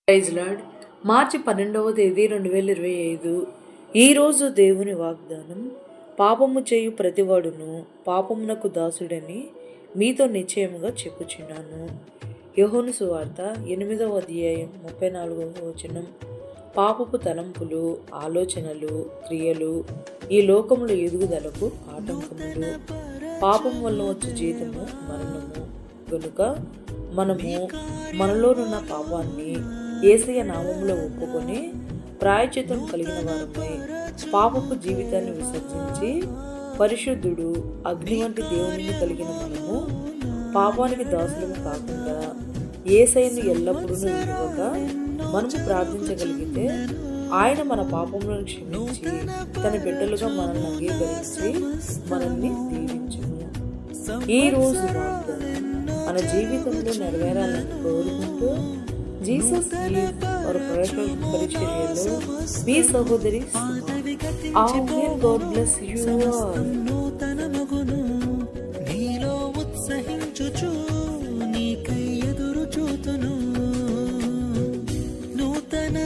Praise lord. మార్చి 12వ తేదీ 2025. ఈరోజు దేవుని వాగ్దానం, పాపము చేయు ప్రతివాడును పాపమునకు దాసుడని మీతో నిశ్చయముగా చెప్పుచున్నాను. యోహాను సువార్త 8వ అధ్యాయం 34వ వచనం. పాపపు తలంపులు, ఆలోచనలు, క్రియలు ఈ లోకముల ఎదుగుదలకు ఆటంకములు. పాపం వల్ల వచ్చే జీతము మరణము. కనుక మనము మనలోనున్న పాపాన్ని యేసయ్య నామములో ఒప్పుకొని ప్రాయశ్చిత్తం కలిగిన వారమై పాపపు జీవితాన్ని విసర్జించి పరిశుద్ధుడు అగ్ని వంటి దేవునిని కలిగిన మనము పాపానికి దాసులము కాకుండా యేసయ్యను ఎల్లప్పుడూ విడువక మనము ప్రార్థించగలిగితే ఆయన మన పాపములను క్షమించి తన బిడ్డలుగా మనల్ని అంగీకరించి మనల్ని దీవించును. ఈ రోజు వాగ్దానం మన జీవితంలో నెరవేరాలని కోరుకుంటూ జీసస్ పరిచర్యలో మీ సహోదరి గాడ్ బ్లెస్ యు ఆల్. నీలో ఉత్సహించుచు నీకై ఎదురు చూతును నూతన